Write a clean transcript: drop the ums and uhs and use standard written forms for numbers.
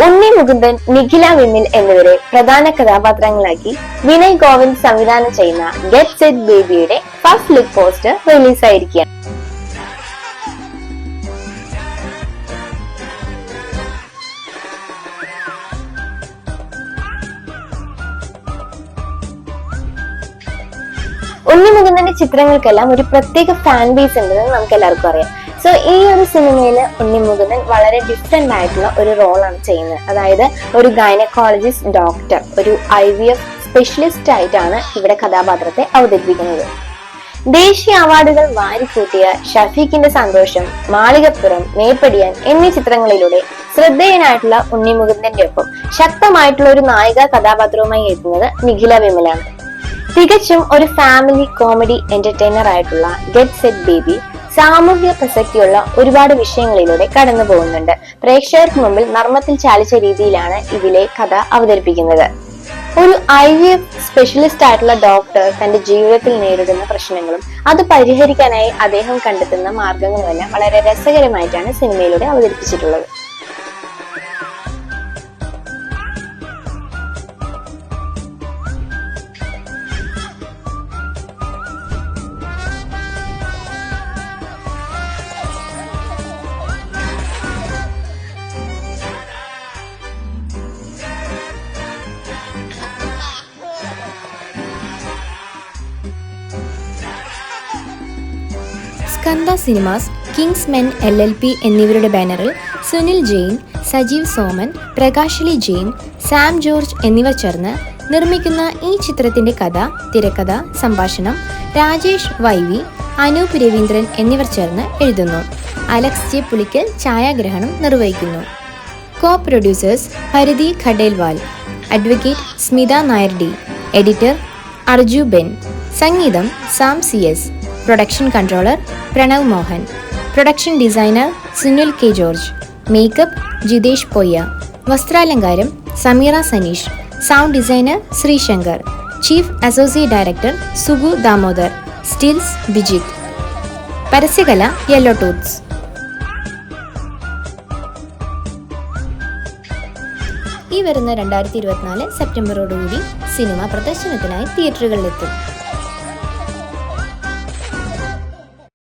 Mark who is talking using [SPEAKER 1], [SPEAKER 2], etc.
[SPEAKER 1] ഉണ്ണി മുകുന്ദൻ, നിഖില വിമൽ എന്നിവരെ പ്രധാന കഥാപാത്രങ്ങളാക്കി വിനയ് ഗോവിന്ദ് സംവിധാനം ചെയ്യുന്ന ഗെറ്റ് സെറ്റ് ബേബിയുടെ ഫസ്റ്റ് ലുക്ക് പോസ്റ്റർ റിലീസായിരിക്കുകയാണ്. ഉണ്ണി മുകുന്ദന്റെ ചിത്രങ്ങൾക്കെല്ലാം ഒരു പ്രത്യേക ഫാൻ ബേസ് ഉണ്ടെന്ന് നമുക്ക് എല്ലാവർക്കും അറിയാം. സോ ഈ ഒരു സിനിമയില് ഉണ്ണി മുകുന്ദൻ വളരെ ഡിഫറെന്റ് ആയിട്ടുള്ള ഒരു റോളാണ് ചെയ്യുന്നത്. അതായത് ഒരു ഗൈനക്കോളജിസ്റ്റ് ഡോക്ടർ, ഒരു IVF സ്പെഷ്യലിസ്റ്റ് ആയിട്ടാണ് ഇവിടെ കഥാപാത്രത്തെ അവതരിപ്പിക്കുന്നത്. ദേശീയ അവാർഡുകൾ വാരിക്കൂട്ടിയ ഷഫീഖിന്റെ സന്തോഷം, മാളികപ്പുറം, മേപ്പടിയാൻ എന്നീ ചിത്രങ്ങളിലൂടെ ശ്രദ്ധേയനായിട്ടുള്ള ഉണ്ണി മുകുന്ദന്റെ ഒപ്പം ശക്തമായിട്ടുള്ള ഒരു നായിക കഥാപാത്രവുമായി എത്തുന്നത് നിഖില വിമലാണ്. തികച്ചും ഒരു ഫാമിലി കോമഡി എന്റർടൈനർ ആയിട്ടുള്ള ഗെറ്റ് സെറ്റ് ബേബി സാമൂഹിക പ്രസക്തിയുള്ള ഒരുപാട് വിഷയങ്ങളിലൂടെ കടന്നു പോകുന്നുണ്ട്. പ്രേക്ഷകർക്ക് മുമ്പിൽ നർമ്മത്തിൽ ചാലിച്ച രീതിയിലാണ് ഇതിലെ കഥ അവതരിപ്പിക്കുന്നത്. ഒരു IVF സ്പെഷ്യലിസ്റ്റ് ആയിട്ടുള്ള ഡോക്ടർ തന്റെ ജീവിതത്തിൽ നേരിടുന്ന പ്രശ്നങ്ങളും അത് പരിഹരിക്കാനായി അദ്ദേഹം കണ്ടെത്തുന്ന മാർഗങ്ങളുമെല്ലാം വളരെ രസകരമായിട്ടാണ് സിനിമയിലൂടെ അവതരിപ്പിച്ചിട്ടുള്ളത്.
[SPEAKER 2] സ്കന്ദ സിനിമാസ്, കിങ്സ്മെൻ LLP എന്നിവരുടെ ബാനറിൽ സുനിൽ ജെയിൻ, സജീവ് സോമൻ, പ്രകാശലി ജെയിൻ, സാം ജോർജ് എന്നിവർ ചേർന്ന് നിർമ്മിക്കുന്ന ഈ ചിത്രത്തിന്റെ കഥ, തിരക്കഥ, സംഭാഷണം രാജേഷ് YV, അനൂപ് രവീന്ദ്രൻ എന്നിവർ ചേർന്ന് എഴുതുന്നു. അലക്സ് ജെ പുളിക്കൽ ഛായാഗ്രഹണം നിർവഹിക്കുന്നു. Co producers Paridhi Khandelwal, advocate Smitha Nair D, editor Arju Ben, സംഗീതം Sam CS, production controller Pranav Mohan, production designer Sunil K George, makeup Jithesh Poyya, വസ്ത്രാലങ്കാരം Sameera Saneesh, sound designer Sreeshankar, chief associate director Sugu Damodar, stills Bijith, പരസ്യകല യെല്ലോ ടൂത്ത്സ്. ഈ വരുന്ന 2024 സെപ്റ്റംബറോടുകൂടി സിനിമ പ്രദർശനത്തിനായി തിയേറ്ററുകളിലെത്തും.